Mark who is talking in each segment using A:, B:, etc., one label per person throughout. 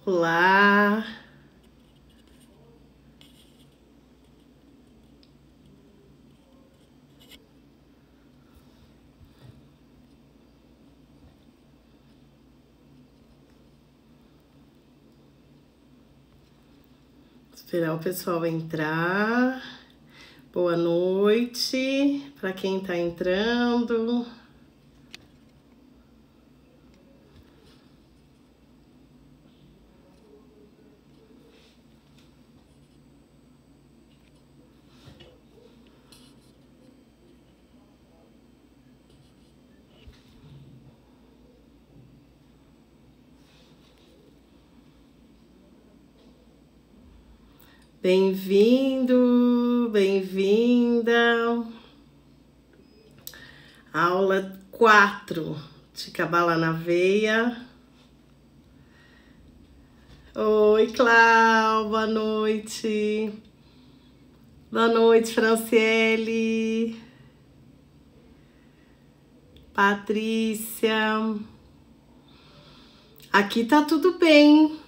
A: Olá. Esperar o pessoal entrar. Boa noite para quem está entrando. Bem-vindo, bem-vinda. Aula 4 de Cabala na Veia. Oi, Clau, boa noite. Boa noite, Franciele. Patrícia. Aqui tá tudo bem.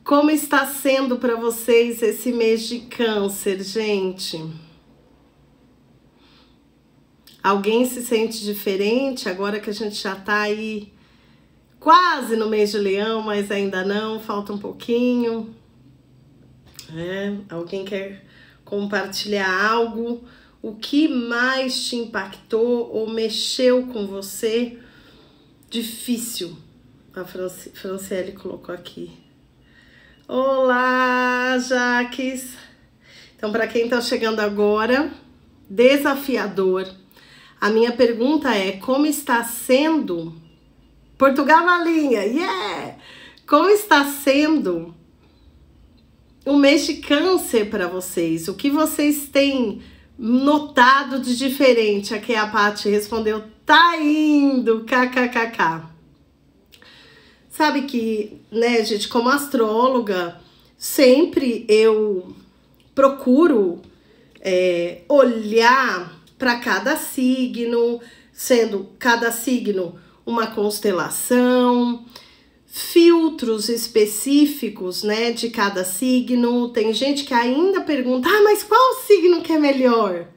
A: Como está sendo para vocês esse mês de Câncer, gente? Alguém se sente diferente agora que a gente já tá aí quase no mês de Leão, mas ainda não, falta um pouquinho. Alguém quer compartilhar algo? O que mais te impactou ou mexeu com você? Difícil. A Franciele colocou aqui. Olá, Jaques! Então, para quem está chegando agora, desafiador. A minha pergunta é, como está sendo... Portugal na linha, yeah! Como está sendo o mês de Câncer para vocês? O que vocês têm notado de diferente? Aqui a Paty respondeu, tá indo, kkkk. Sabe que, né, gente, como astróloga, sempre eu procuro olhar para cada signo, sendo cada signo uma constelação, filtros específicos, né, de cada signo. Tem gente que ainda pergunta, mas qual signo que é melhor?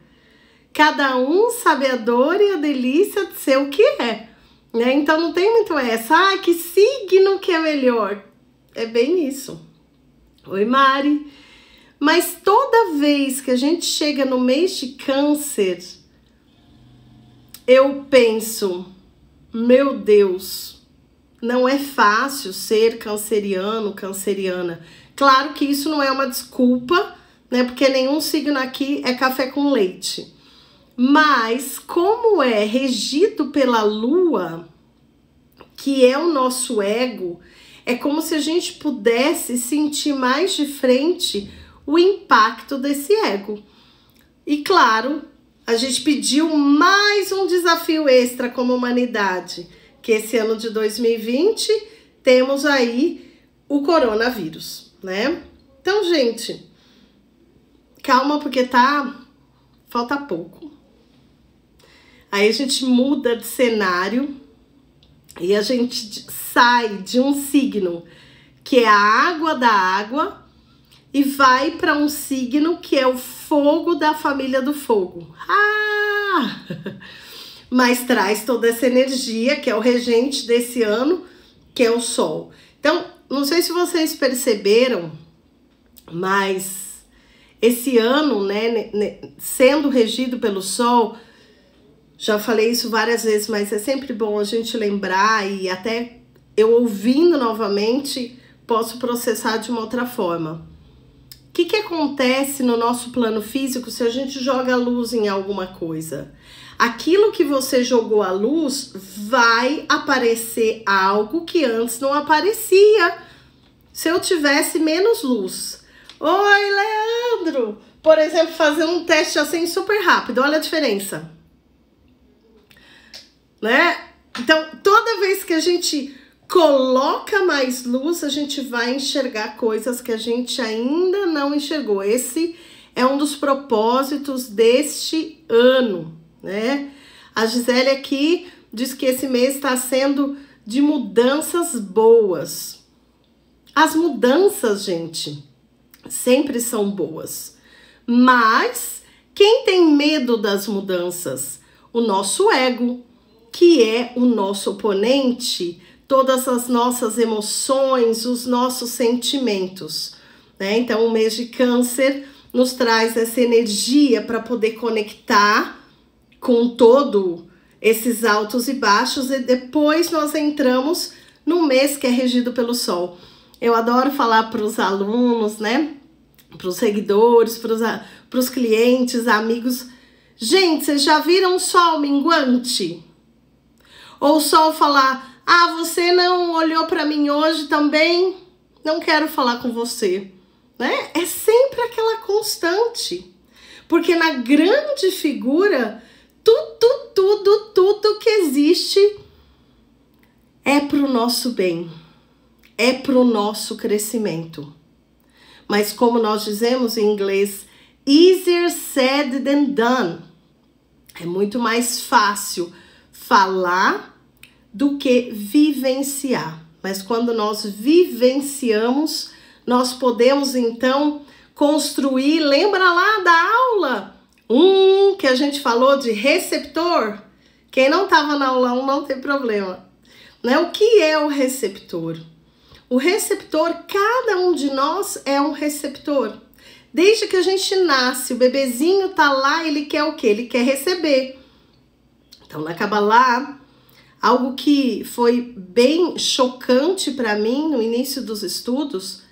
A: Cada um sabe a dor e a delícia de ser o que é. Né? Então não tem muito essa, que signo que é melhor? É bem isso. Oi, Mari. Mas toda vez que a gente chega no mês de Câncer, eu penso, meu Deus, não é fácil ser canceriano, canceriana. Claro que isso não é uma desculpa, né? Porque nenhum signo aqui é café com leite. Mas, como é regido pela Lua, que é o nosso ego, é como se a gente pudesse sentir mais de frente o impacto desse ego. E, claro, a gente pediu mais um desafio extra como humanidade, que esse ano de 2020 temos aí o coronavírus, né? Então, gente, calma porque falta pouco. Aí a gente muda de cenário e a gente sai de um signo que é a água da água e vai para um signo que é o fogo da família do fogo. Mas traz toda essa energia que é o regente desse ano, que é o Sol. Então, não sei se vocês perceberam, mas esse ano, né, sendo regido pelo Sol, já falei isso várias vezes, mas é sempre bom a gente lembrar e até eu ouvindo novamente posso processar de uma outra forma. O que acontece no nosso plano físico se a gente joga a luz em alguma coisa? Aquilo que você jogou à luz vai aparecer algo que antes não aparecia. Se eu tivesse menos luz. Oi, Leandro! Por exemplo, fazer um teste assim super rápido, olha a diferença. Né? Então, toda vez que a gente coloca mais luz, a gente vai enxergar coisas que a gente ainda não enxergou. Esse é um dos propósitos deste ano, né? A Gisele aqui diz que esse mês está sendo de mudanças boas. As mudanças, gente, sempre são boas. Mas quem tem medo das mudanças? O nosso ego, que é o nosso oponente, todas as nossas emoções, os nossos sentimentos, né? Então, o mês de Câncer nos traz essa energia para poder conectar com todo esses altos e baixos, e depois nós entramos no mês que é regido pelo Sol. Eu adoro falar para os alunos, né? Para os seguidores, para os clientes, amigos. Gente, vocês já viram o Sol minguante? Ou o Sol falar, ah, você não olhou para mim hoje também? Não quero falar com você. Né? É sempre aquela constante. Porque na grande figura, tudo que existe é para o nosso bem. É para o nosso crescimento. Mas como nós dizemos em inglês, easier said than done. É muito mais fácil falar do que vivenciar. Mas quando nós vivenciamos, nós podemos então construir, lembra lá da aula 1 que a gente falou de receptor? Quem não estava na aula 1 não tem problema. Né? O que é o receptor? O receptor, cada um de nós é um receptor. Desde que a gente nasce, o bebezinho tá lá, ele quer o quê? Ele quer receber. Então, na Kabbalah, algo que foi bem chocante para mim no início dos estudos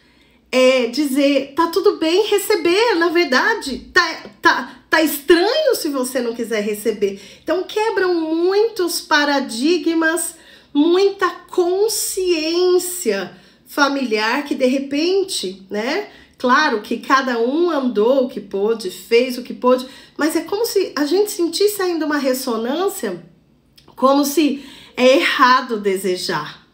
A: é dizer, tá tudo bem receber, na verdade, tá estranho se você não quiser receber. Então, quebram muitos paradigmas, muita consciência familiar que de repente, né? Claro que cada um andou o que pôde, fez o que pôde, mas é como se a gente sentisse ainda uma ressonância, como se é errado desejar.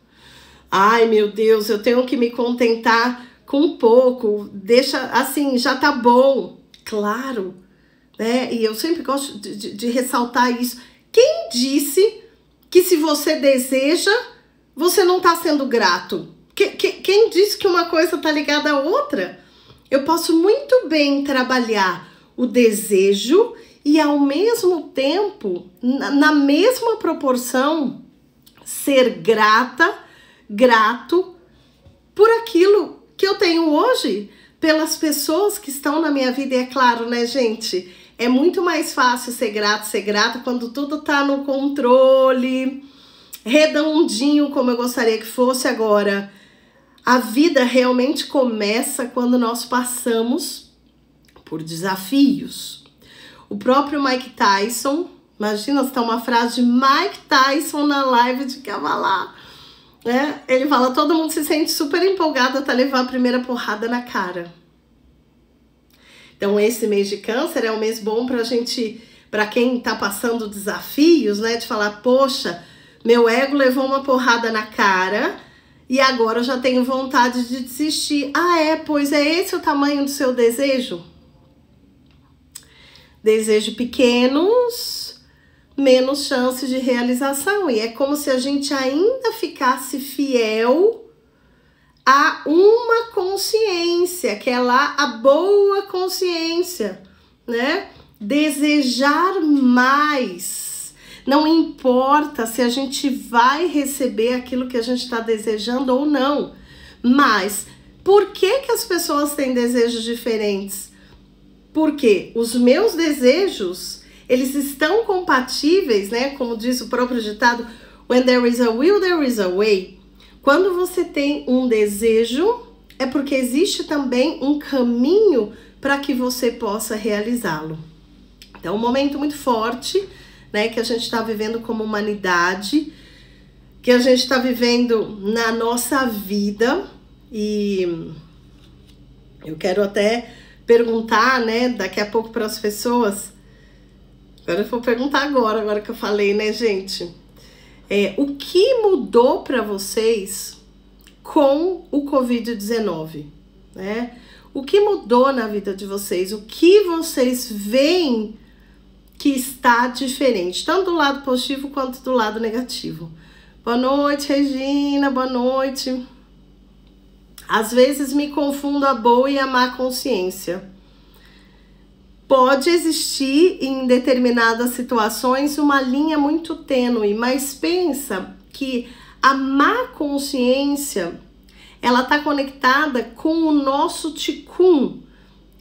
A: Ai, meu Deus, eu tenho que me contentar com pouco, deixa assim, já tá bom. Claro, né? E eu sempre gosto de ressaltar isso. Quem disse que se você deseja, você não tá sendo grato? Quem disse que uma coisa tá ligada à outra? Eu posso muito bem trabalhar o desejo e ao mesmo tempo, na mesma proporção, ser grato por aquilo que eu tenho hoje, pelas pessoas que estão na minha vida. E é claro, né, gente? É muito mais fácil ser grato quando tudo tá no controle, redondinho como eu gostaria que fosse. Agora, a vida realmente começa quando nós passamos por desafios. O próprio Mike Tyson, imagina se tá uma frase de Mike Tyson na live de Kabbalah, né? Ele fala, todo mundo se sente super empolgado até levar a primeira porrada na cara. Então esse mês de Câncer é um mês bom pra gente, pra quem tá passando desafios, né? De falar, poxa, meu ego levou uma porrada na cara e agora eu já tenho vontade de desistir. Ah, pois é esse o tamanho do seu desejo? Desejo pequenos, menos chances de realização. E é como se a gente ainda ficasse fiel a uma consciência, que é lá a boa consciência, né? Desejar mais. Não importa se a gente vai receber aquilo que a gente está desejando ou não. Mas por que as pessoas têm desejos diferentes? Porque os meus desejos, eles estão compatíveis, né? Como diz o próprio ditado, when there is a will, there is a way. Quando você tem um desejo, é porque existe também um caminho para que você possa realizá-lo. Então, um momento muito forte, né, que a gente está vivendo como humanidade, que a gente está vivendo na nossa vida. E eu quero até perguntar, né, daqui a pouco para as pessoas. Agora eu vou perguntar agora que eu falei, né, gente? O que mudou para vocês com o Covid-19, né? O que mudou na vida de vocês? O que vocês veem que está diferente, tanto do lado positivo quanto do lado negativo? Boa noite, Regina, boa noite. Às vezes me confundo a boa e a má consciência. Pode existir em determinadas situações uma linha muito tênue, mas pensa que a má consciência, ela está conectada com o nosso tikkun,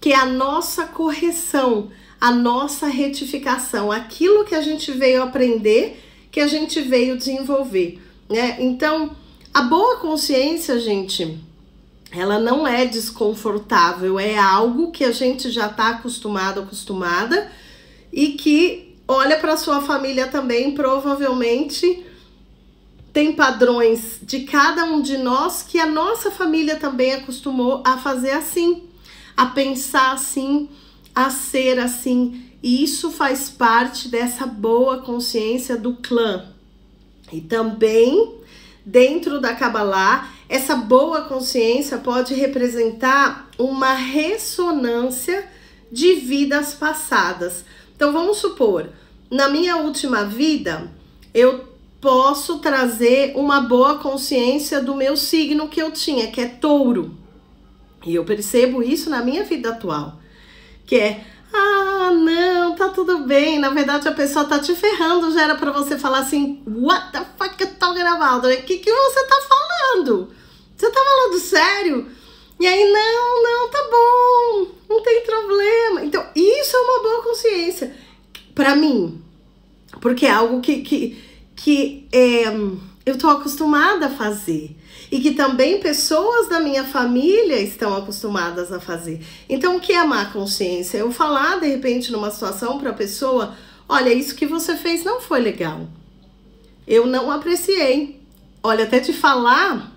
A: que é a nossa correção, a nossa retificação, aquilo que a gente veio aprender, que a gente veio desenvolver, né? Então, a boa consciência, gente, ela não é desconfortável, é algo que a gente já está acostumada, e que olha para sua família também, provavelmente tem padrões de cada um de nós que a nossa família também acostumou a fazer assim, a pensar assim, a ser assim, e isso faz parte dessa boa consciência do clã. E também, dentro da Kabbalah, essa boa consciência pode representar uma ressonância de vidas passadas. Então, vamos supor, na minha última vida, eu posso trazer uma boa consciência do meu signo que eu tinha, que é touro. E eu percebo isso na minha vida atual, que é, não, tá tudo bem, na verdade a pessoa tá te ferrando, já era pra você falar assim, what the fuck you talking about? O que você tá falando? Você tá falando sério? E aí, não, tá bom, não tem problema. Então, isso é uma boa consciência pra mim, porque é algo que eu tô acostumada a fazer. E que também pessoas da minha família estão acostumadas a fazer. Então, o que é a má consciência? Eu falar, de repente, numa situação para a pessoa, olha, isso que você fez não foi legal. Eu não apreciei. Olha, até te falar,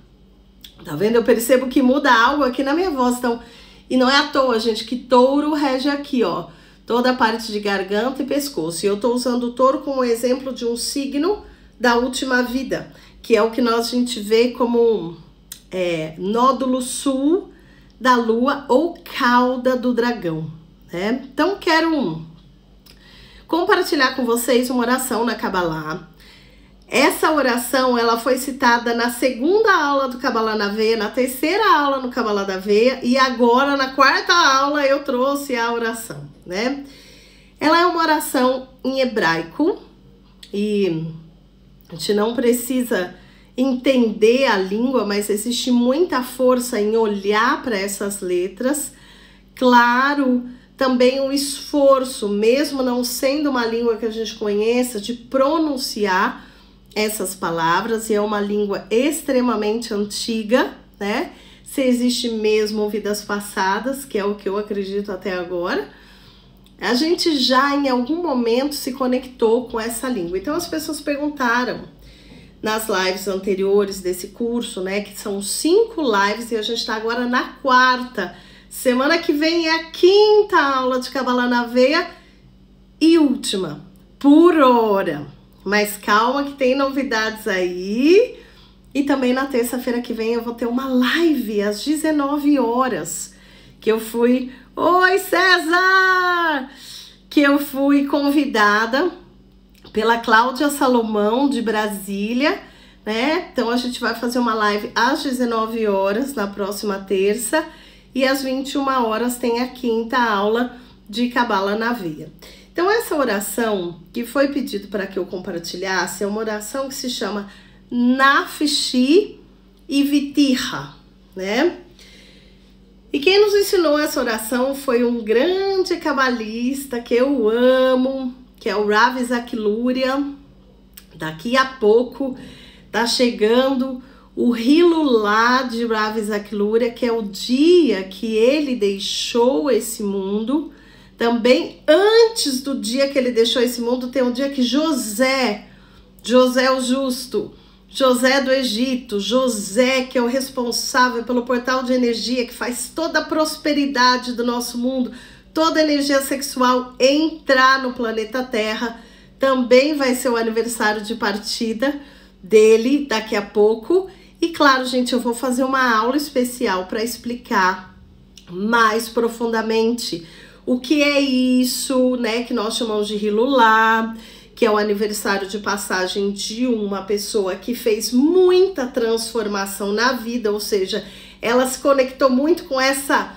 A: tá vendo? Eu percebo que muda algo aqui na minha voz. Então, e não é à toa, gente, que touro rege aqui, ó, toda a parte de garganta e pescoço. E eu tô usando o touro como exemplo de um signo da última vida, que é o que a gente vê como nódulo sul da lua ou cauda do dragão, né? Então, quero compartilhar com vocês uma oração na Kabbalah. Essa oração, ela foi citada na segunda aula do Kabbalah na Veia, na terceira aula no Kabbalah da Veia, e agora, na quarta aula, eu trouxe a oração, né? Ela é uma oração em hebraico, e a gente não precisa entender a língua, mas existe muita força em olhar para essas letras. Claro, também o esforço, mesmo não sendo uma língua que a gente conheça, de pronunciar essas palavras. E é uma língua extremamente antiga, né? Se existe mesmo vidas passadas, que é o que eu acredito até agora, a gente já em algum momento se conectou com essa língua. Então as pessoas perguntaram nas lives anteriores desse curso, né, que são 5 lives e a gente tá agora na 4ª. Semana que vem é a 5ª aula de Kabbalah na Veia e última, por hora. Mas calma que tem novidades aí. E também na terça-feira que vem eu vou ter uma live às 19 horas, que eu fui... Oi, César! Que eu fui convidada pela Cláudia Salomão, de Brasília, né? Então, a gente vai fazer uma live às 19 horas, na próxima terça, e às 21 horas tem a 5ª aula de Kabbalah na Veia. Então, essa oração que foi pedido para que eu compartilhasse é uma oração que se chama Nafshi e Vitiha, né? E quem nos ensinou essa oração foi um grande cabalista que eu amo, que é o Rav Isaac Luria. Daqui a pouco tá chegando o Hilulá de Rav Isaac Luria, que é o dia que ele deixou esse mundo. Também antes do dia que ele deixou esse mundo, tem um dia que José o Justo, José do Egito, José, que é o responsável pelo portal de energia, que faz toda a prosperidade do nosso mundo, toda a energia sexual entrar no planeta Terra. Também vai ser o aniversário de partida dele daqui a pouco. E claro, gente, eu vou fazer uma aula especial para explicar mais profundamente o que é isso, né, que nós chamamos de Hilulá, que é o aniversário de passagem de uma pessoa que fez muita transformação na vida, ou seja, ela se conectou muito com essa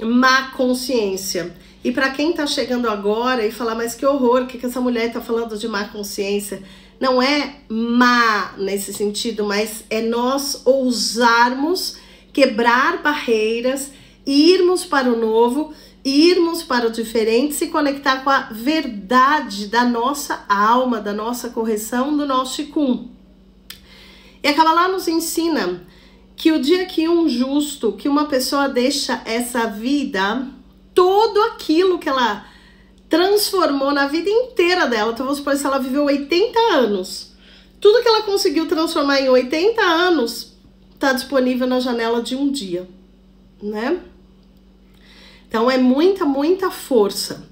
A: má consciência. E para quem tá chegando agora e falar, mas que horror, o que essa mulher tá falando de má consciência? Não é má nesse sentido, mas é nós ousarmos quebrar barreiras, irmos para o novo, irmos para o diferente, se conectar com a verdade da nossa alma, da nossa correção, do nosso Qigong. E a Kabbalah nos ensina que o dia que um justo, que uma pessoa deixa essa vida, tudo aquilo que ela transformou na vida inteira dela, então vamos supor, se ela viveu 80 anos, tudo que ela conseguiu transformar em 80 anos está disponível na janela de um dia, né? Então é muita força.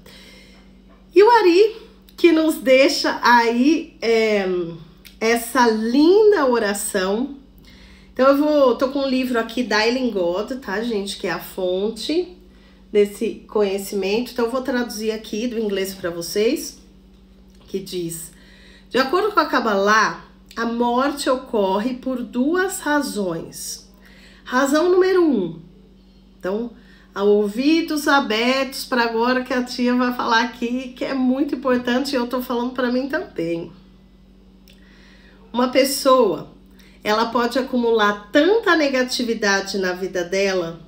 A: E o Ari, que nos deixa aí essa linda oração. Então tô com um livro aqui da Eileen God, tá, gente? Que é a fonte desse conhecimento. Então eu vou traduzir aqui do inglês para vocês, que diz: de acordo com a Kabbalah, a morte ocorre por duas razões. Razão número 1. Então, ouvidos abertos para agora que a tia vai falar aqui, que é muito importante e eu tô falando para mim também. Uma pessoa, ela pode acumular tanta negatividade na vida dela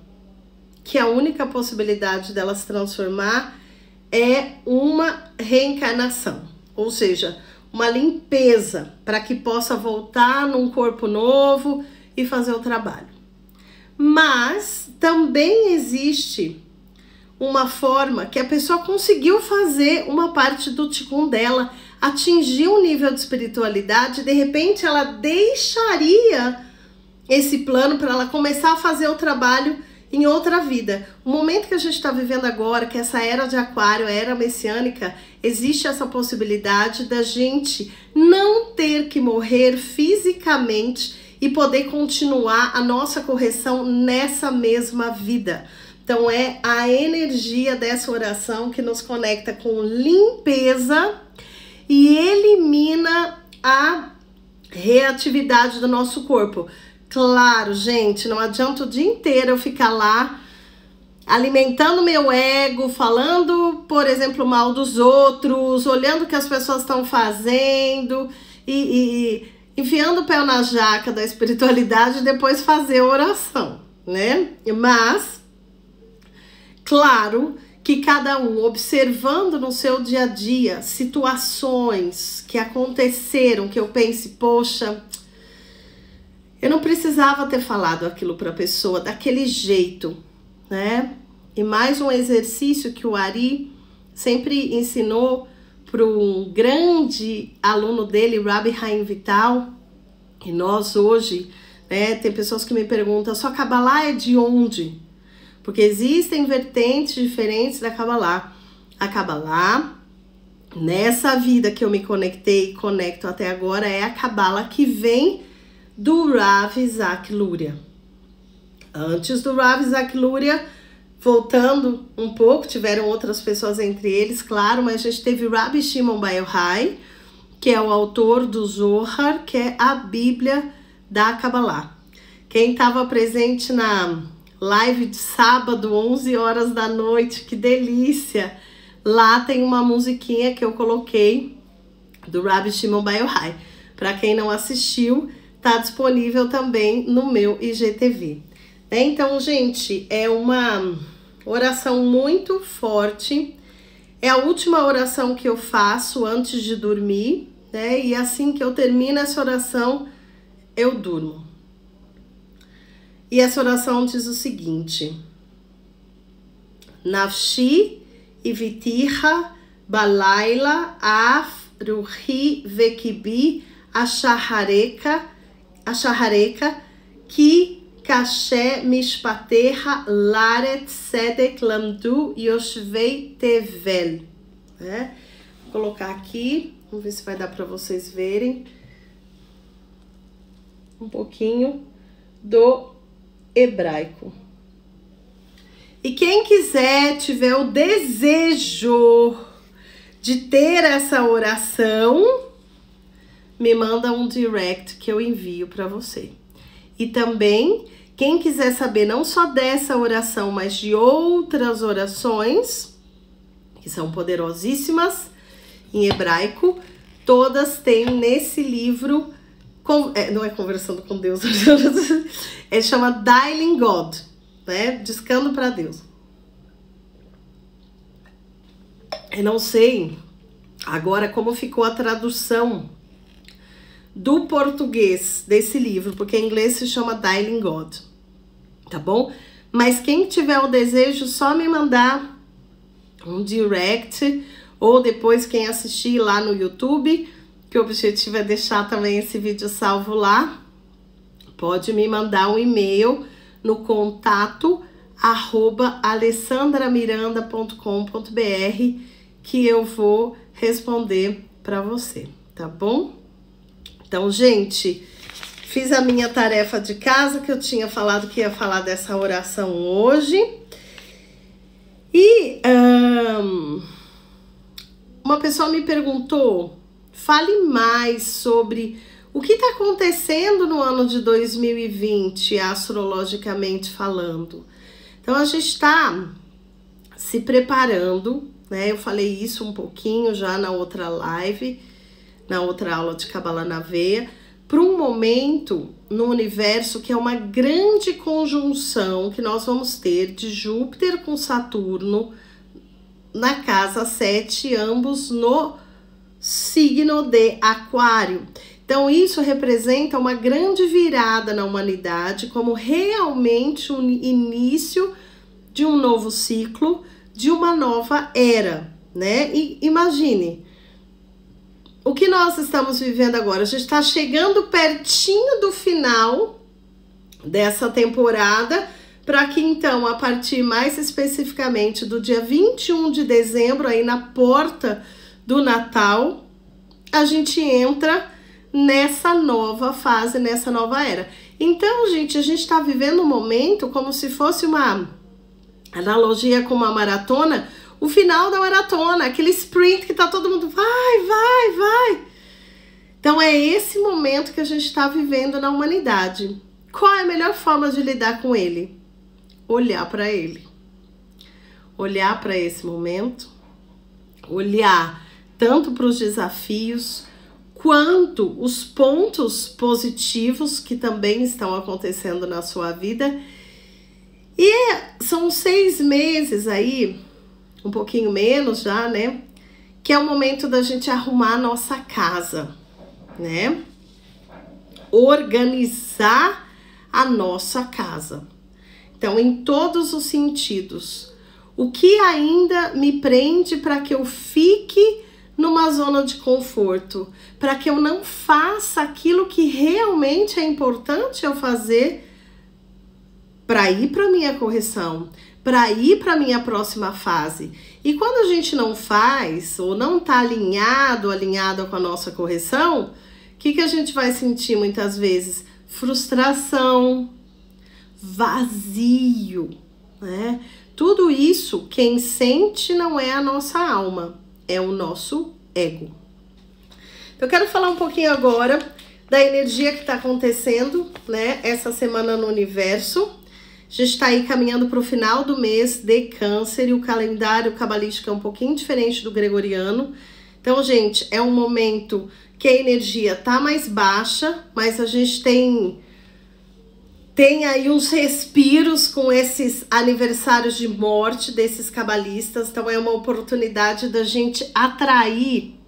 A: que a única possibilidade dela se transformar é uma reencarnação, ou seja, uma limpeza para que possa voltar num corpo novo e fazer o trabalho. Mas também existe uma forma que a pessoa conseguiu fazer uma parte do Qigong dela, atingir um nível de espiritualidade, de repente ela deixaria esse plano para ela começar a fazer o trabalho em outra vida. O momento que a gente está vivendo agora, que essa era de aquário, a era messiânica, existe essa possibilidade da gente não ter que morrer fisicamente e poder continuar a nossa correção nessa mesma vida. Então é a energia dessa oração que nos conecta com limpeza e elimina a reatividade do nosso corpo. Claro, gente, não adianta o dia inteiro eu ficar lá alimentando meu ego, falando, por exemplo, mal dos outros, olhando o que as pessoas estão fazendo e enfiando o pé na jaca da espiritualidade e depois fazer oração, né? Mas, claro que cada um observando no seu dia a dia situações que aconteceram, que eu pense, poxa, eu não precisava ter falado aquilo para a pessoa daquele jeito, né? E mais um exercício que o Ari sempre ensinou para um grande aluno dele, Rabbi Haim Vital, e nós hoje, né, tem pessoas que me perguntam, sua Kabbalah é de onde? Porque existem vertentes diferentes da Kabbalah. A Kabbalah, nessa vida que eu me conectei e conecto até agora, é a Kabbalah que vem do Rav Isaac Luria. Antes do Rav Isaac Luria, voltando um pouco, tiveram outras pessoas entre eles, claro, mas a gente teve Rabbi Shimon Bar Yochai, que é o autor do Zohar, que é a Bíblia da Kabbalah. Quem estava presente na live de sábado, 11 horas da noite, que delícia! Lá tem uma musiquinha que eu coloquei do Rabbi Shimon Bar Yochai. Para quem não assistiu, tá disponível também no meu IGTV. Então, gente, é uma oração muito forte. É a última oração que eu faço antes de dormir, né? E assim que eu termino essa oração, eu durmo. E essa oração diz o seguinte: Nafshi ivitiha balayla af ruhi vekibi ashahareka ki Kashe mishpateha laret sedek lamdu yoshvei tevel. Vou colocar aqui, vamos ver se vai dar para vocês verem um pouquinho do hebraico. E quem quiser, tiver o desejo de ter essa oração, me manda um direct que eu envio para você. E também, Quem quiser saber não só dessa oração, mas de outras orações, que são poderosíssimas em hebraico, todas têm nesse livro, não é Conversando com Deus, chama Dialing God, né? Discando para Deus. Eu não sei agora como ficou a tradução do português desse livro, porque em inglês se chama Dialing God, tá bom? Mas quem tiver o desejo, só me mandar um direct, ou depois quem assistir lá no YouTube, que o objetivo é deixar também esse vídeo salvo lá, pode me mandar um e-mail no contato @alessandramiranda.com.br que eu vou responder para você, tá bom? Então, gente, fiz a minha tarefa de casa, que eu tinha falado que ia falar dessa oração hoje. E uma pessoa me perguntou, fale mais sobre o que está acontecendo no ano de 2020, astrologicamente falando. Então, a gente está se preparando, né? Eu falei isso um pouquinho já na outra live, na outra aula de Cabala na Veia, para um momento no universo que é uma grande conjunção que nós vamos ter de Júpiter com Saturno na casa 7, ambos no signo de Aquário. Então, isso representa uma grande virada na humanidade, como realmente um início de um novo ciclo, de uma nova era, né? E imagine, o que nós estamos vivendo agora? A gente está chegando pertinho do final dessa temporada, para que então, a partir mais especificamente do dia 21 de dezembro, aí na porta do Natal, a gente entra nessa nova fase, nessa nova era. Então, gente, a gente está vivendo um momento como se fosse uma analogia com uma maratona, o final da maratona, aquele sprint que tá todo mundo vai. Então é esse momento que a gente está vivendo na humanidade. Qual é a melhor forma de lidar com ele? Olhar para ele. Olhar para esse momento, olhar tanto para os desafios, quanto os pontos positivos que também estão acontecendo na sua vida. E são 6 meses aí, um pouquinho menos já, né? Que é o momento da gente arrumar a nossa casa, né? Organizar a nossa casa. Então, em todos os sentidos. O que ainda me prende para que eu fique numa zona de conforto? Para que eu não faça aquilo que realmente é importante eu fazer para ir para minha correção, para ir para minha próxima fase. E quando a gente não faz, ou não está alinhado com a nossa correção, o que a gente vai sentir muitas vezes? Frustração, vazio, né? Tudo isso, quem sente não é a nossa alma, é o nosso ego. Eu quero falar um pouquinho agora da energia que está acontecendo, né, essa semana no universo. A gente está aí caminhando para o final do mês de Câncer e o calendário cabalístico é um pouquinho diferente do gregoriano. Então, gente, é um momento que a energia tá mais baixa, mas a gente tem aí uns respiros com esses aniversários de morte desses cabalistas. Então, é uma oportunidade da gente atrair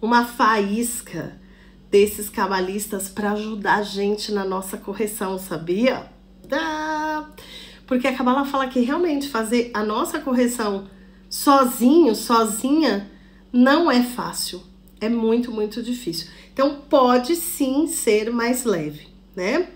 A: uma faísca desses cabalistas para ajudar a gente na nossa correção, sabia? Porque a Cabala fala que realmente fazer a nossa correção sozinha, não é fácil. É muito, muito difícil. Então, pode sim ser mais leve, né?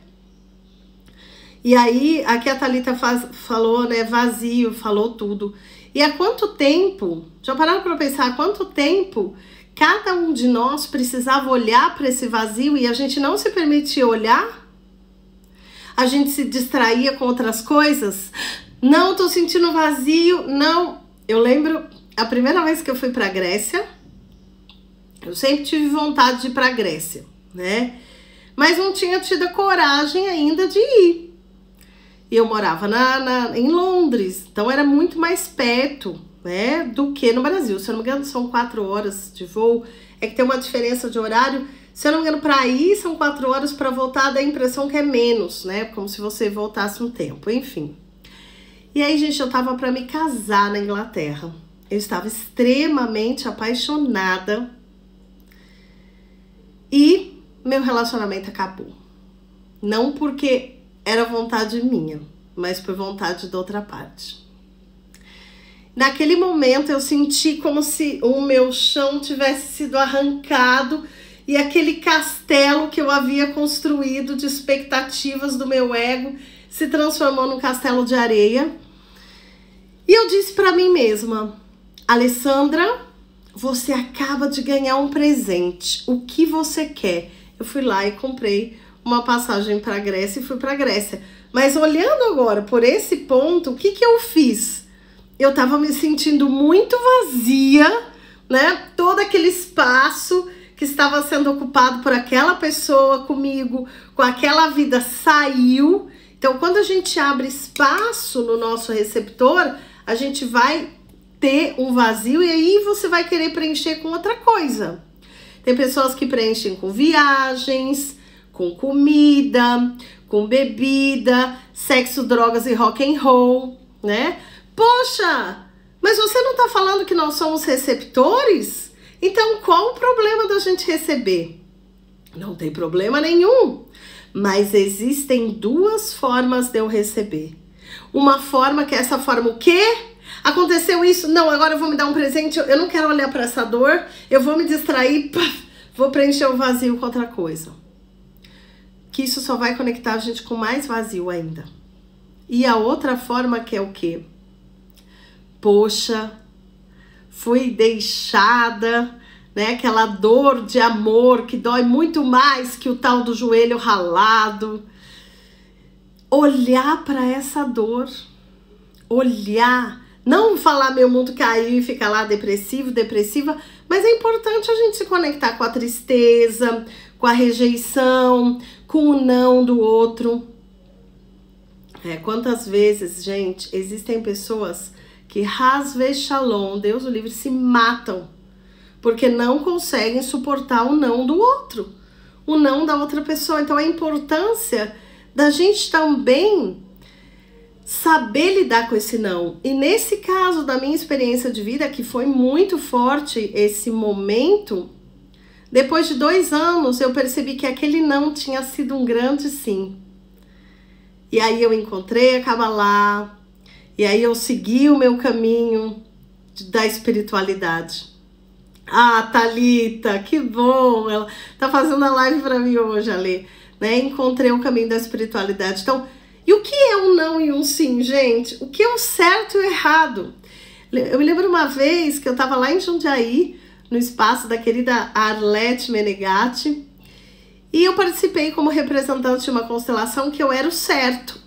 A: E aí, aqui a Thalita falou, né, vazio, falou tudo. E há quanto tempo, já pararam para pensar, há quanto tempo cada um de nós precisava olhar para esse vazio e a gente não se permitia olhar? A gente se distraía com outras coisas? Não, tô sentindo vazio, não. Eu lembro, a primeira vez que eu fui pra Grécia, eu sempre tive vontade de ir pra Grécia, né? mas não tinha tido a coragem ainda de ir. E eu morava em Londres, então era muito mais perto, né, do que no Brasil. Se eu não me engano, são 4 horas de voo. É que tem uma diferença de horário. Se eu não me engano, para ir são 4 horas, para voltar dá a impressão que é menos, né? Como se você voltasse um tempo, enfim. E aí, gente, eu tava para me casar na Inglaterra. Eu estava extremamente apaixonada e meu relacionamento acabou. Não porque era vontade minha, mas por vontade da outra parte. Naquele momento eu senti como se o meu chão tivesse sido arrancado e aquele castelo que eu havia construído de expectativas do meu ego se transformou num castelo de areia. E eu disse para mim mesma: Alessandra, você acaba de ganhar um presente. O que você quer? Eu fui lá e comprei uma passagem para a Grécia e fui para a Grécia. Mas olhando agora por esse ponto, o que eu fiz? Eu tava me sentindo muito vazia, né? Todo aquele espaço que estava sendo ocupado por aquela pessoa comigo, com aquela vida, saiu. Então, quando a gente abre espaço no nosso receptor, a gente vai ter um vazio e aí você vai querer preencher com outra coisa. Tem pessoas que preenchem com viagens, com comida, com bebida, sexo, drogas e rock and roll, né? Poxa, mas você não tá falando que nós somos receptores? Então, qual o problema da gente receber? Não tem problema nenhum. Mas existem 2 formas de eu receber. Uma forma que é essa forma, o quê? Aconteceu isso? Não, agora eu vou me dar um presente, eu não quero olhar para essa dor, eu vou me distrair, vou preencher o vazio com outra coisa. Que isso só vai conectar a gente com mais vazio ainda. E a outra forma que é o quê? Poxa, fui deixada, né? Aquela dor de amor que dói muito mais que o tal do joelho ralado. Olhar para essa dor, olhar, não falar meu mundo caiu e ficar lá depressivo, depressiva, mas é importante a gente se conectar com a tristeza, com a rejeição, com o não do outro. Quantas vezes, gente, existem pessoas que rasve shalom, Deus o livre, se matam porque não conseguem suportar o não do outro, o não da outra pessoa. Então a importância da gente também saber lidar com esse não. E nesse caso da minha experiência de vida, que foi muito forte esse momento, depois de 2 anos eu percebi que aquele não tinha sido um grande sim. E aí eu encontrei a Kabbalah, e aí eu segui o meu caminho da espiritualidade. Ah, Thalita, que bom! Ela tá fazendo a live para mim hoje, Ale, né? Encontrei o caminho da espiritualidade. Então, e o que é um não e um sim, gente? O que é o certo e o errado? Eu me lembro uma vez que eu tava lá em Jundiaí, no espaço da querida Arlete Menegatti, e eu participei como representante de uma constelação que eu era o certo.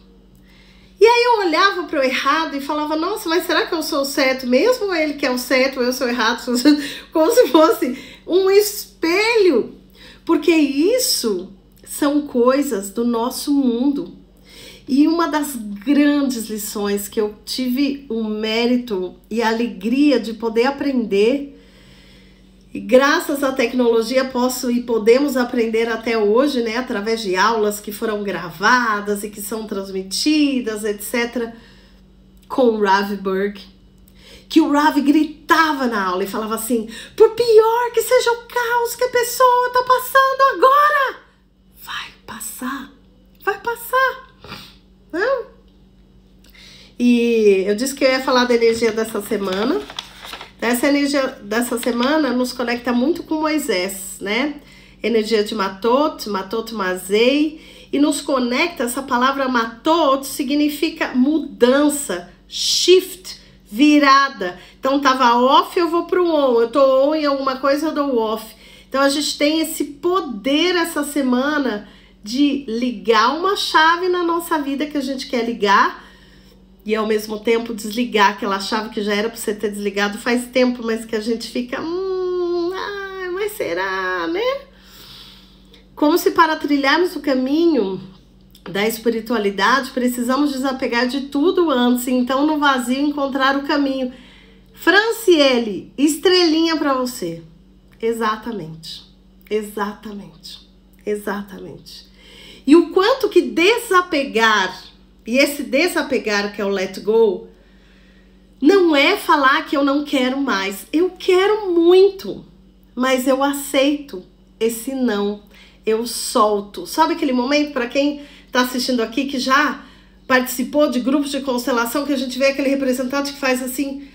A: E aí eu olhava para o errado e falava, nossa, mas será que eu sou o certo mesmo? Ou ele que é o certo, ou eu sou errado? Como se fosse um espelho. Porque isso são coisas do nosso mundo. E uma das grandes lições que eu tive o mérito e a alegria de poder aprender, e graças à tecnologia podemos aprender até hoje, né, através de aulas que foram gravadas e que são transmitidas, etc., com o Rav Burke, que o Rav gritava na aula e falava assim, por pior que seja o caos que a pessoa está passando agora, vai passar, não? E eu disse que eu ia falar da energia dessa semana. Essa energia dessa semana nos conecta muito com Moisés, né? Energia de Matot Mazei, e nos conecta, essa palavra Matot significa mudança, shift, virada. Então tava off, eu vou pro on, eu tô on em alguma coisa, eu dou off. Então a gente tem esse poder essa semana de ligar uma chave na nossa vida que a gente quer ligar, e ao mesmo tempo desligar aquela chave que já era para você ter desligado faz tempo, mas que a gente fica, mas será, né? Como se para trilharmos o caminho da espiritualidade, precisamos desapegar de tudo antes, então no vazio encontrar o caminho. Franciele, estrelinha para você. Exatamente, exatamente, exatamente. E o quanto que desapegar, e esse desapegar que é o let go, não é falar que eu não quero mais. Eu quero muito, mas eu aceito esse não. Eu solto. Sabe aquele momento, para quem está assistindo aqui, que já participou de grupos de constelação, que a gente vê aquele representante que faz assim...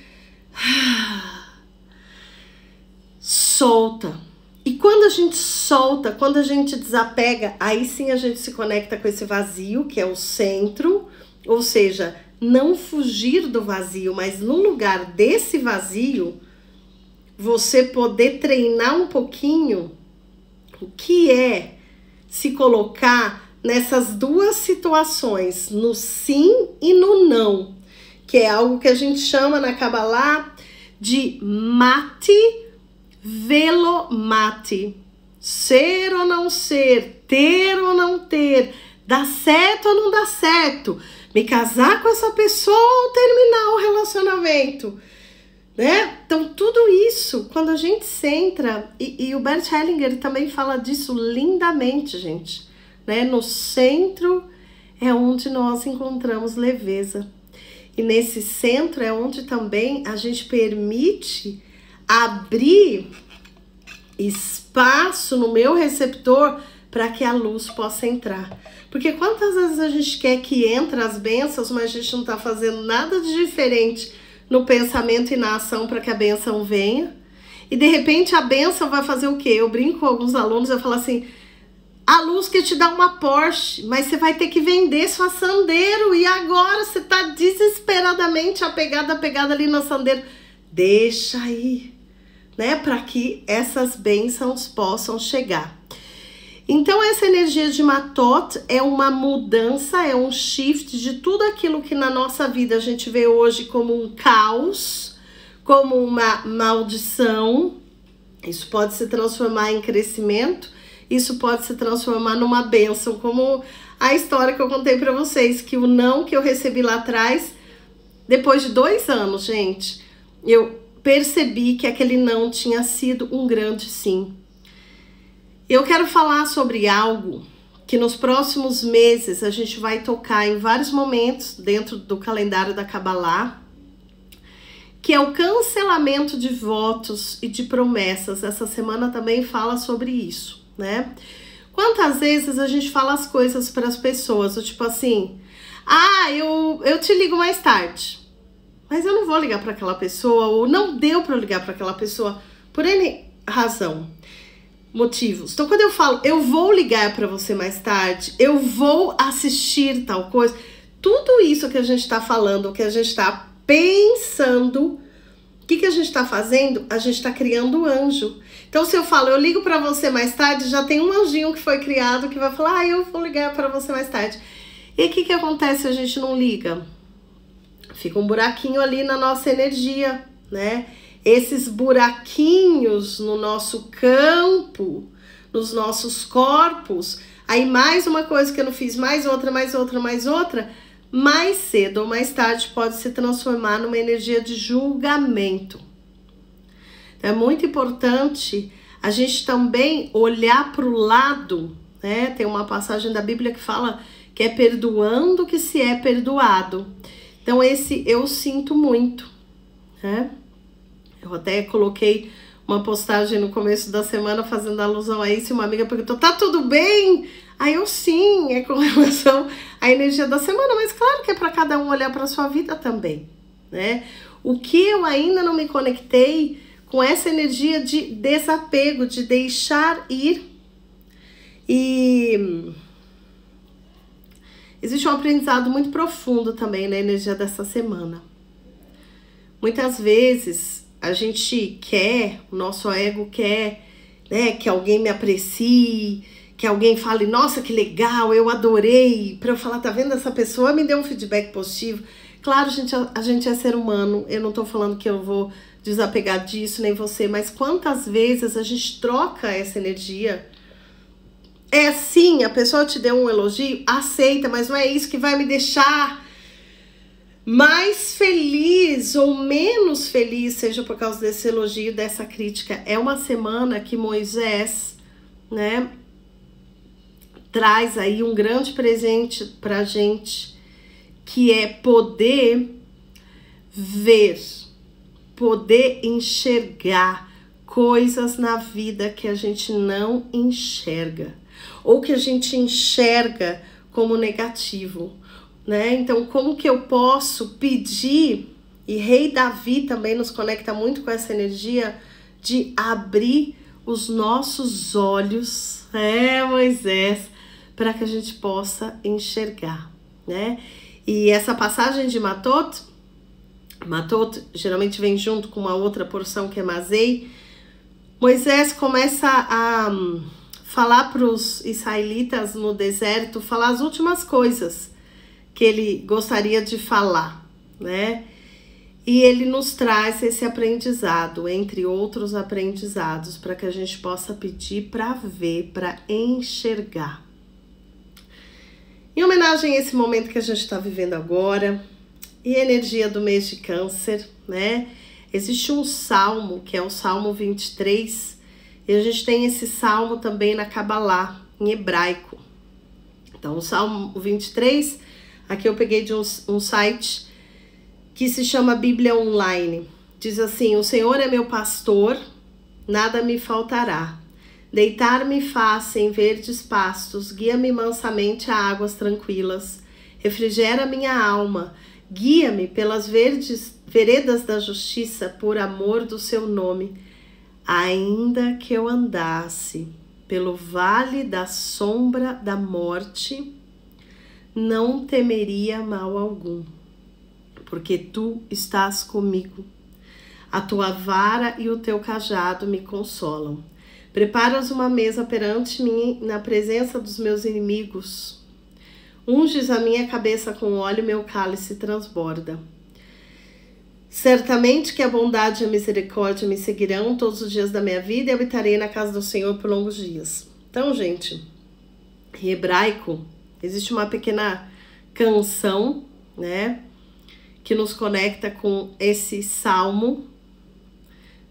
A: solta. E quando a gente solta, quando a gente desapega, aí sim a gente se conecta com esse vazio, que é o centro, ou seja, não fugir do vazio, mas no lugar desse vazio, você poder treinar um pouquinho o que é se colocar nessas duas situações, no sim e no não, que é algo que a gente chama na Kabbalah de mati velomati, ser ou não ser, ter ou não ter, dar certo ou não dar certo, me casar com essa pessoa ou terminar o relacionamento, né? Então tudo isso, quando a gente centra, e o Bert Hellinger também fala disso lindamente, gente, né? No centro é onde nós encontramos leveza, e nesse centro é onde também a gente permite abrir espaço no meu receptor para que a luz possa entrar. Porque quantas vezes a gente quer que entre as bênçãos, mas a gente não está fazendo nada de diferente no pensamento e na ação para que a bênção venha. E de repente a bênção vai fazer o quê? Eu brinco com alguns alunos, eu falo assim, a luz que te dá uma Porsche, mas você vai ter que vender sua Sandero, e agora você está desesperadamente apegada ali na Sandero. Deixa aí, né, para que essas bênçãos possam chegar. Então essa energia de Matot é uma mudança, é um shift de tudo aquilo que na nossa vida a gente vê hoje como um caos, como uma maldição. Isso pode se transformar em crescimento, isso pode se transformar numa bênção, como a história que eu contei para vocês, que o não que eu recebi lá atrás, depois de 2 anos, gente, eu percebi que aquele não tinha sido um grande sim. Eu quero falar sobre algo que nos próximos meses a gente vai tocar em vários momentos dentro do calendário da Kabbalah, que é o cancelamento de votos e de promessas. Essa semana também fala sobre isso, né? Quantas vezes a gente fala as coisas para as pessoas, tipo assim, eu te ligo mais tarde. Mas eu não vou ligar para aquela pessoa, ou não deu para eu ligar para aquela pessoa, por N razão, motivos. Então, quando eu falo, eu vou ligar para você mais tarde, eu vou assistir tal coisa, tudo isso que a gente está falando, que a gente está pensando, o que a gente está fazendo? A gente está criando um anjo. Então, se eu falo, eu ligo para você mais tarde, já tem um anjinho que foi criado que vai falar, eu vou ligar para você mais tarde. E o que acontece se a gente não liga? Fica um buraquinho ali na nossa energia, né? Esses buraquinhos no nosso campo, nos nossos corpos, aí mais uma coisa que eu não fiz, mais outra, mais cedo ou mais tarde pode se transformar numa energia de julgamento. É muito importante a gente também olhar para o lado, né? Tem uma passagem da Bíblia que fala que é perdoando que se é perdoado. Então esse eu sinto muito, né? Eu até coloquei uma postagem no começo da semana fazendo alusão a isso, e uma amiga perguntou, tá tudo bem? Aí eu sim, é com relação à energia da semana, mas claro que é para cada um olhar para a sua vida também, né? O que eu ainda não me conectei com essa energia de desapego, de deixar ir. E existe um aprendizado muito profundo também na energia dessa semana. Muitas vezes a gente quer, o nosso ego quer, né, que alguém me aprecie, que alguém fale, nossa, que legal, eu adorei, para eu falar, tá vendo, essa pessoa me deu um feedback positivo. Claro, a gente é ser humano, eu não tô falando que eu vou desapegar disso, nem você, mas quantas vezes a gente troca essa energia? É assim, a pessoa te deu um elogio, aceita, mas não é isso que vai me deixar mais feliz ou menos feliz, seja por causa desse elogio, dessa crítica. É uma semana que Moisés, né, traz aí um grande presente pra gente, que é poder ver, poder enxergar coisas na vida que a gente não enxerga, ou que a gente enxerga como negativo, né? Então, como que eu posso pedir, e Rei Davi também nos conecta muito com essa energia de abrir os nossos olhos, Moisés, para que a gente possa enxergar, né? E essa passagem de Matot geralmente vem junto com uma outra porção que é Mazei. Moisés começa a falar para os israelitas no deserto, falar as últimas coisas que ele gostaria de falar, né? E ele nos traz esse aprendizado, entre outros aprendizados, para que a gente possa pedir para ver, para enxergar. Em homenagem a esse momento que a gente está vivendo agora, e a energia do mês de Câncer, né? Existe um salmo, que é o Salmo 23, e a gente tem esse salmo também na Kabbalah, em hebraico. Então, o Salmo 23, aqui eu peguei de um site que se chama Bíblia Online. Diz assim: o Senhor é meu pastor, nada me faltará. Deitar-me faz em verdes pastos, guia-me mansamente a águas tranquilas. Refrigera minha alma, guia-me pelas veredas da justiça, por amor do seu nome. Ainda que eu andasse pelo vale da sombra da morte, não temeria mal algum, porque tu estás comigo. A tua vara e o teu cajado me consolam. Preparas uma mesa perante mim na presença dos meus inimigos. Unges a minha cabeça com óleo, meu cálice transborda. Certamente que a bondade e a misericórdia me seguirão todos os dias da minha vida e habitarei na casa do Senhor por longos dias. Então, gente, em hebraico existe uma pequena canção, né, que nos conecta com esse salmo.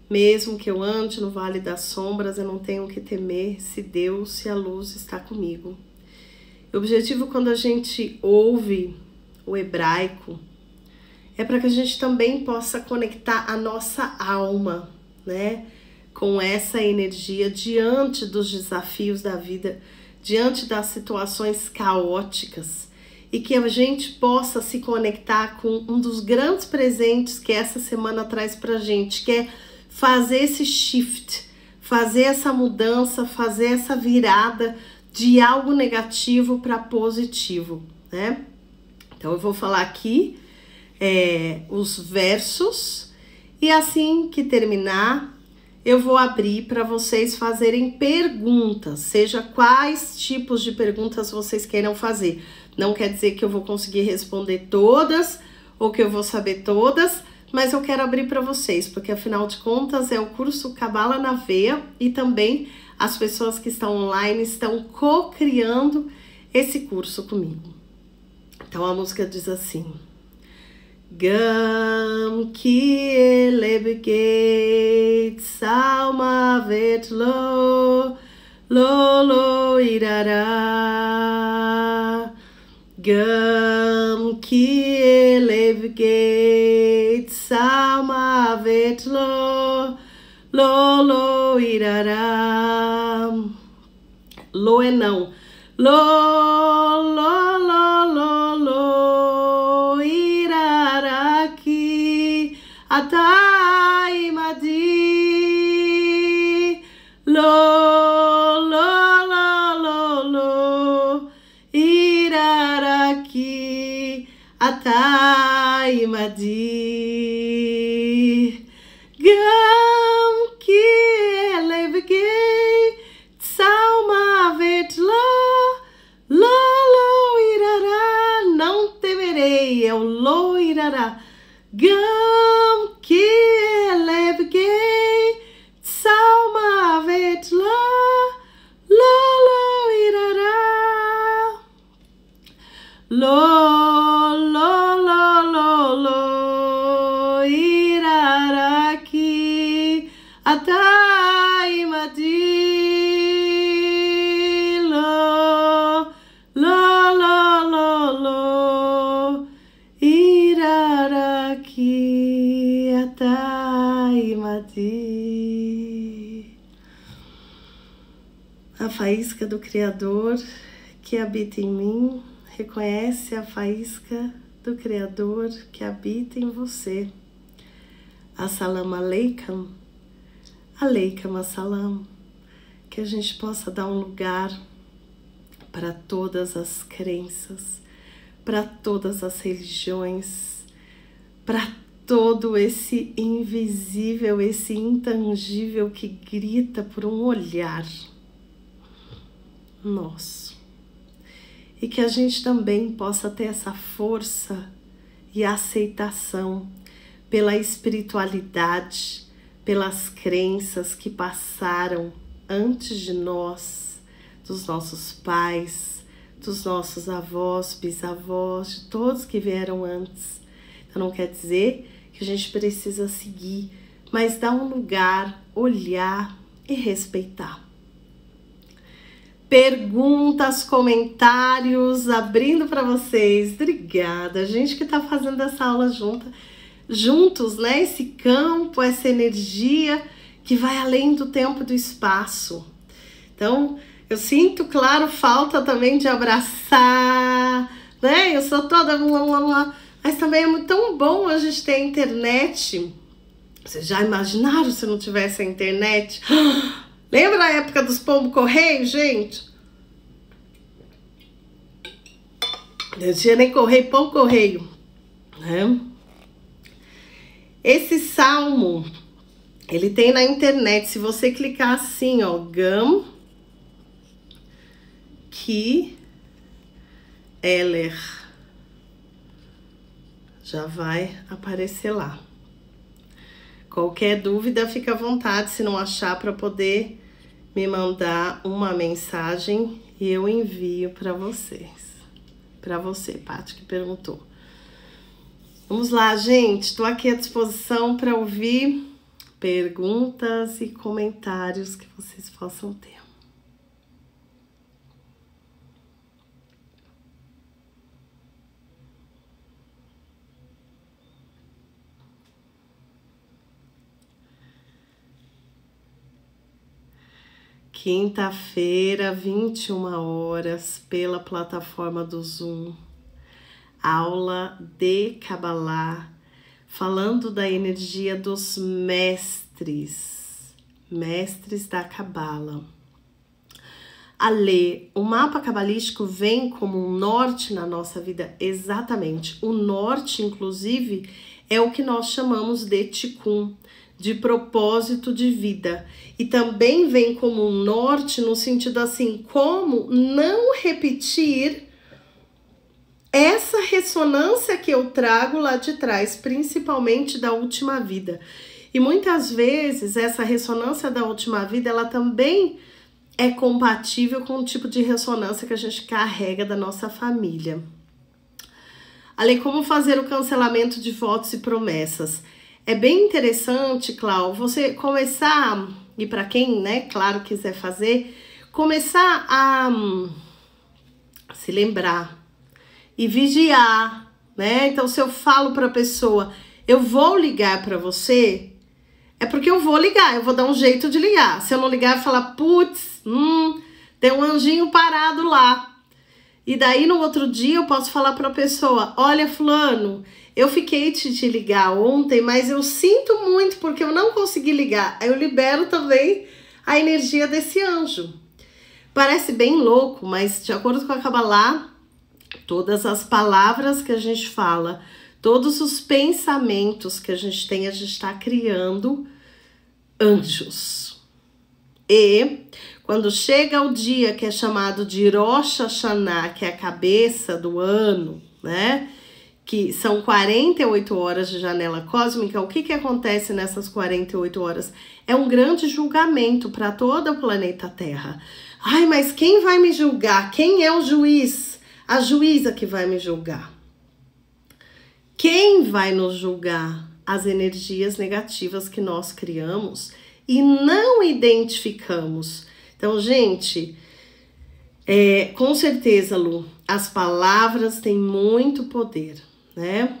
A: Mesmo que eu ande no vale das sombras, eu não tenho o que temer, se Deus, se a luz está comigo. O objetivo, quando a gente ouve o hebraico, é para que a gente também possa conectar a nossa alma, né, com essa energia diante dos desafios da vida, diante das situações caóticas, e que a gente possa se conectar com um dos grandes presentes que essa semana traz pra gente, que é fazer esse shift, fazer essa mudança, fazer essa virada de algo negativo para positivo, né? Então eu vou falar aqui os versos, e assim que terminar eu vou abrir para vocês fazerem perguntas, seja quais tipos de perguntas vocês queiram fazer. Não quer dizer que eu vou conseguir responder todas ou que eu vou saber todas, mas eu quero abrir para vocês, porque afinal de contas é o curso Cabala na Veia, e também as pessoas que estão online estão co-criando esse curso comigo. Então a música diz assim: Gam ki elebgeit salmavet lo irará. Gam ki elebgeit salmavet lo irará. Lo é não. Lo irará ki atai madi. Lo irará ki atai madi. Gam ki elevgei salmavet lo irará. Não temerei, é o lo irará. Gam ki elevgei salmavet lo irará. Lo, lo, lo, lo, lo, iraraki, ataimati, lo, lo, lo, lo, lo, iraraki, ataimati. A faísca do Criador que habita em mim reconhece a faísca do Criador que habita em você. Assalamu alaikum, alaikum assalam. Que a gente possa dar um lugar para todas as crenças, para todas as religiões, para todo esse invisível, esse intangível que grita por um olhar nosso. E que a gente também possa ter essa força e aceitação pela espiritualidade, pelas crenças que passaram antes de nós, dos nossos pais, dos nossos avós, bisavós, de todos que vieram antes. Então não quer dizer que a gente precisa seguir, mas dar um lugar, olhar e respeitar. Perguntas, comentários, abrindo para vocês. Obrigada, gente que está fazendo essa aula juntos, né? Esse campo, essa energia que vai além do tempo e do espaço. Então, eu sinto, claro, falta também de abraçar, né? Eu sou toda... Mas também é tão bom a gente ter a internet. Vocês já imaginaram se não tivesse a internet? Lembra a época dos pombos correio, gente? Não tinha nem correio, pão correio, né? Esse salmo, ele tem na internet. Se você clicar assim, ó, Gam Ki Eller, já vai aparecer lá. Qualquer dúvida, fica à vontade, se não achar, para poder me mandar uma mensagem e eu envio para vocês. Para você, Paty, que perguntou. Vamos lá, gente. Estou aqui à disposição para ouvir perguntas e comentários que vocês possam ter. Quinta-feira, 21 horas, pela plataforma do Zoom, aula de Kabbalah, falando da energia dos mestres da Kabbalah. Ale, o mapa cabalístico vem como um norte na nossa vida, exatamente. O norte, inclusive, é o que nós chamamos de Tikkun, de propósito de vida. E também vem como um norte no sentido assim, como não repetir essa ressonância que eu trago lá de trás, principalmente da última vida. E muitas vezes essa ressonância da última vida, ela também é compatível com o tipo de ressonância que a gente carrega da nossa família. Além, como fazer o cancelamento de votos e promessas? É bem interessante, Clau, você começar, e para quem, né, claro, quiser fazer, começar a se lembrar e vigiar, né? Então, se eu falo para a pessoa, eu vou ligar para você, é porque eu vou ligar, eu vou dar um jeito de ligar. Se eu não ligar, eu falar, putz, tem um anjinho parado lá. E daí, no outro dia, eu posso falar para a pessoa, olha, fulano, eu fiquei de te ligar ontem, mas eu sinto muito porque eu não consegui ligar. Aí eu libero também a energia desse anjo. Parece bem louco, mas de acordo com a Kabbalah, todas as palavras que a gente fala, todos os pensamentos que a gente tem, a gente está criando anjos. E quando chega o dia que é chamado de Rosh Hashanah, que é a cabeça do ano, né? Que são 48 horas de janela cósmica, o que acontece nessas 48 horas? É um grande julgamento para todo o planeta Terra. Ai, mas quem vai me julgar? Quem é o juiz? a juíza que vai me julgar. Quem vai nos julgar? As energias negativas que nós criamos e não identificamos. Então, gente, com certeza, Lu, as palavras têm muito poder, né?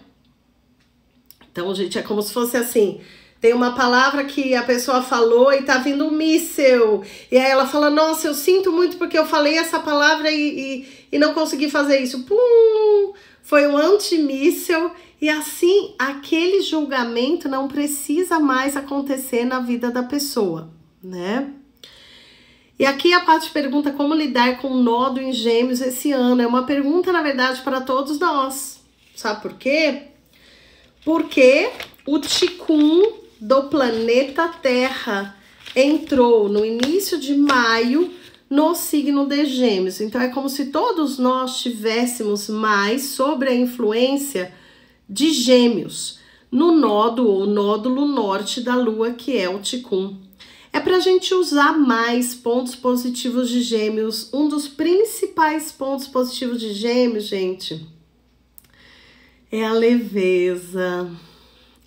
A: Então, gente, é como se fosse assim, tem uma palavra que a pessoa falou e tá vindo um míssel. E aí ela fala, nossa, eu sinto muito porque eu falei essa palavra e não consegui fazer isso. Pum! Foi um antimíssel. E assim, aquele julgamento não precisa mais acontecer na vida da pessoa, né? E aqui a Paty pergunta como lidar com o nodo em Gêmeos esse ano. É uma pergunta, na verdade, para todos nós. Sabe por quê? Porque o Ticum do planeta Terra entrou no início de maio no signo de Gêmeos. Então é como se todos nós tivéssemos mais sobre a influência de Gêmeos no nodo ou nódulo norte da Lua, que é o Ticum. É para a gente usar mais pontos positivos de Gêmeos. Um dos principais pontos positivos de Gêmeos, gente, é a leveza,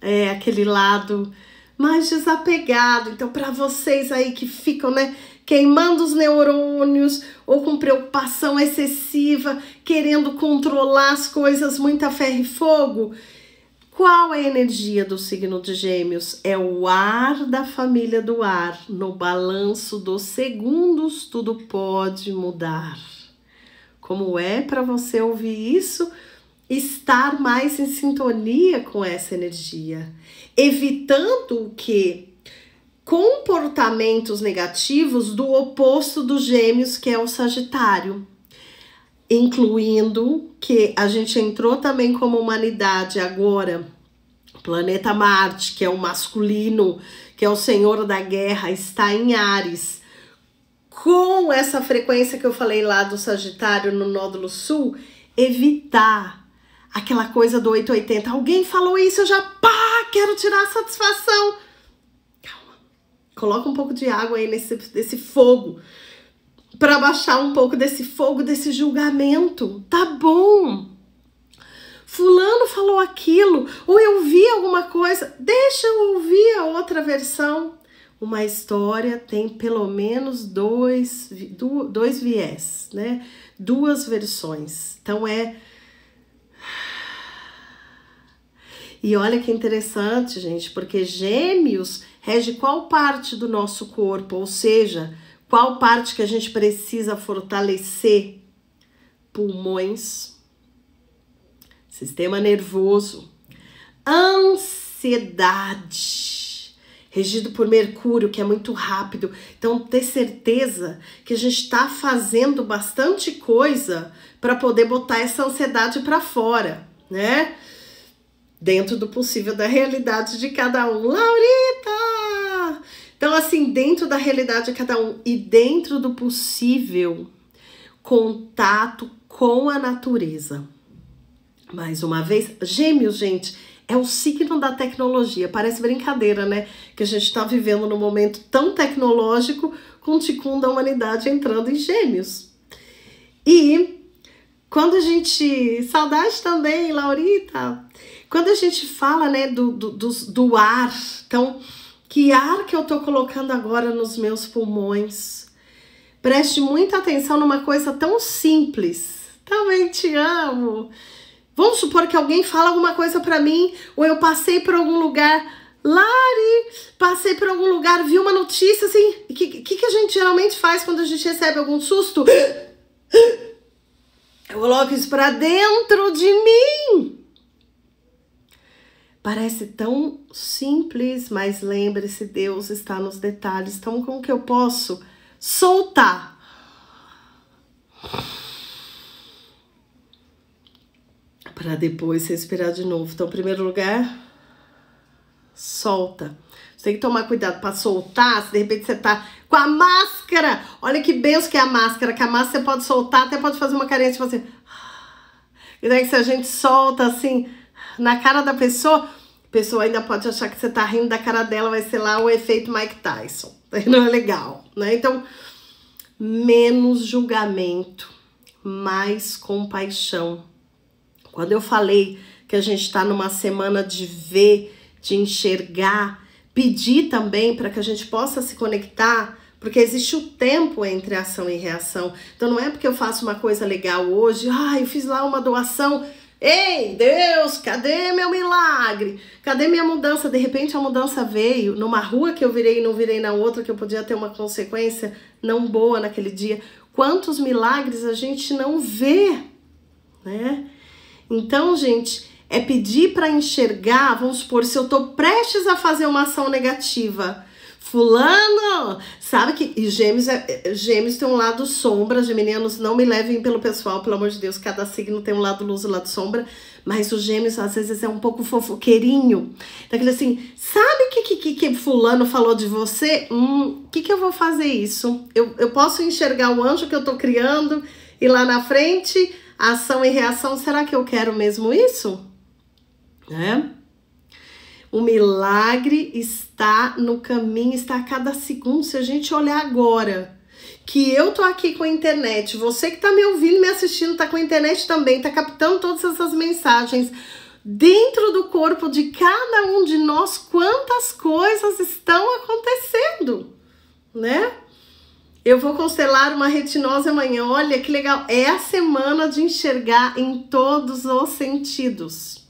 A: é aquele lado mais desapegado. Então, para vocês aí que ficam, né, queimando os neurônios ou com preocupação excessiva, querendo controlar as coisas muito a ferro e fogo, qual é a energia do signo de Gêmeos? É o ar da família do ar. No balanço dos segundos, tudo pode mudar. Como é para você ouvir isso? Estar mais em sintonia com essa energia, evitando que comportamentos negativos do oposto dos Gêmeos, que é o Sagitário, incluindo que a gente entrou também como humanidade agora, planeta Marte, que é o masculino, que é o senhor da guerra, está em Áries, com essa frequência que eu falei lá do Sagitário no nódulo sul, evitar aquela coisa do 880. Alguém falou isso, eu já quero tirar a satisfação. Calma. Coloca um pouco de água aí nesse fogo, para baixar um pouco desse fogo, desse julgamento. Tá bom. Fulano falou aquilo, ou eu vi alguma coisa. Deixa eu ouvir a outra versão. Uma história tem pelo menos dois viés, né? Duas versões. Então E olha que interessante, gente, porque Gêmeos rege qual parte do nosso corpo, ou seja, qual parte que a gente precisa fortalecer? Pulmões, sistema nervoso, ansiedade, regido por Mercúrio, que é muito rápido. Então, ter certeza que a gente está fazendo bastante coisa para poder botar essa ansiedade para fora, né? Dentro do possível, da realidade de cada um. Laurita! Então, assim, dentro da realidade de cada um e dentro do possível, contato com a natureza. Mais uma vez, Gêmeos, gente, é o signo da tecnologia. Parece brincadeira, né? Que a gente está vivendo num momento tão tecnológico com o Ticum da humanidade entrando em Gêmeos. E quando a gente... Saudade também, Laurita! Quando a gente fala, né, do ar, então, que ar que eu tô colocando agora nos meus pulmões? Preste muita atenção numa coisa tão simples. Também te amo. Vamos supor que alguém fala alguma coisa pra mim, ou eu passei por algum lugar. Lari, passei por algum lugar, vi uma notícia, assim. O que a gente geralmente faz quando a gente recebe algum susto? Eu coloco isso pra dentro de mim. Parece tão simples, mas lembre-se, Deus está nos detalhes. Então, como que eu posso soltar? Para depois respirar de novo. Então, em primeiro lugar, solta. Você tem que tomar cuidado para soltar, se de repente você tá com a máscara. Olha que benção que é a máscara, que a máscara você pode soltar, até pode fazer uma carência, tipo assim. E daí se a gente solta assim na cara da pessoa, a pessoa ainda pode achar que você tá rindo da cara dela, vai ser lá o efeito Mike Tyson. Não é legal, né? Então, menos julgamento, mais compaixão. Quando eu falei que a gente está numa semana de ver, de enxergar, pedir também para que a gente possa se conectar, porque existe o tempo entre ação e reação. Então não é porque eu faço uma coisa legal hoje, eu fiz lá uma doação, ei, Deus, cadê meu milagre? Cadê minha mudança? De repente a mudança veio numa rua que eu virei e não virei na outra, que eu podia ter uma consequência não boa naquele dia. Quantos milagres a gente não vê, né? Então, gente, é pedir para enxergar, vamos supor, se eu tô prestes a fazer uma ação negativa, fulano, sabe que e gêmeos tem um lado sombra, geminianos não me levem pelo pessoal, pelo amor de Deus, cada signo tem um lado luz e um lado sombra, mas os gêmeos às vezes é um pouco fofoqueirinho, daquele assim, sabe que fulano falou de você? Que eu vou fazer isso? Eu posso enxergar o anjo que eu tô criando e lá na frente, ação e reação, será que eu quero mesmo isso? O milagre está no caminho, está a cada segundo. Se a gente olhar agora, que eu tô aqui com a internet, você que tá me ouvindo, me assistindo, tá com a internet também, tá captando todas essas mensagens, dentro do corpo de cada um de nós, quantas coisas estão acontecendo, né? Eu vou constelar uma retinose amanhã, olha que legal, é a semana de enxergar em todos os sentidos.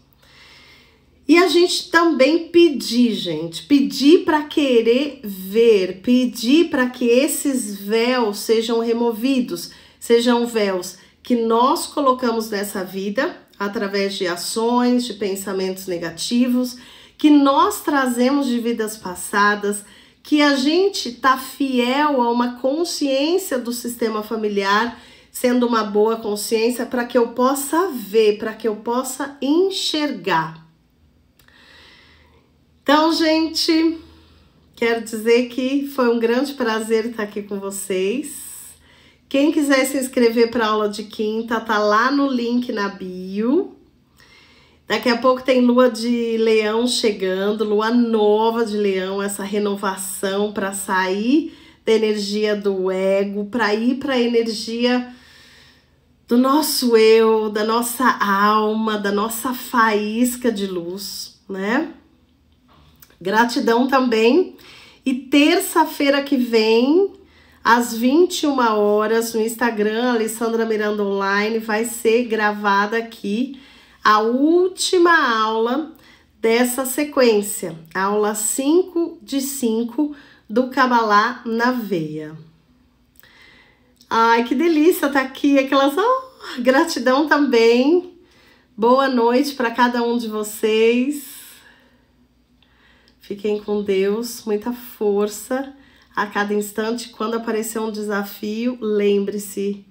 A: E a gente também pedir, gente, pedir para querer ver, pedir para que esses véus sejam removidos, sejam véus que nós colocamos nessa vida através de ações, de pensamentos negativos, que nós trazemos de vidas passadas, que a gente tá fiel a uma consciência do sistema familiar, sendo uma boa consciência para que eu possa ver, para que eu possa enxergar. Então, gente, quero dizer que foi um grande prazer estar aqui com vocês. Quem quiser se inscrever para a aula de quinta, tá lá no link na bio. Daqui a pouco tem lua de leão chegando, lua nova de leão, essa renovação para sair da energia do ego, para ir para a energia do nosso eu, da nossa alma, da nossa faísca de luz, né? Gratidão também. E terça-feira que vem, às 21 horas, no Instagram, Alessandra Miranda Online, vai ser gravada aqui a última aula dessa sequência, a aula 5 de 5 do Kabbalah na Veia. Ai, que delícia estar aqui, aquelas... gratidão também. Boa noite para cada um de vocês. Fiquem com Deus, muita força a cada instante. Quando aparecer um desafio, lembre-se,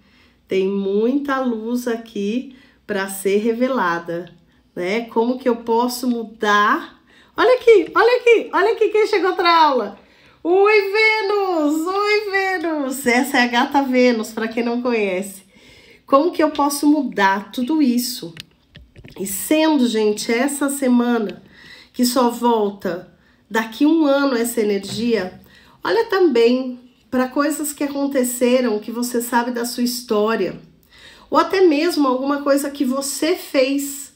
A: tem muita luz aqui para ser revelada, né? Como que eu posso mudar? Olha aqui quem chegou para aula. Oi, Vênus! Essa é a gata Vênus, para quem não conhece. Como que eu posso mudar tudo isso? E sendo, gente, essa semana que só volta daqui um ano essa energia, olha também para coisas que aconteceram, que você sabe da sua história, ou até mesmo alguma coisa que você fez.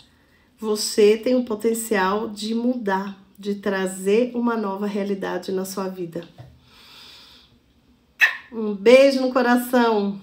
A: Você tem o potencial de mudar, de trazer uma nova realidade na sua vida. Um beijo no coração.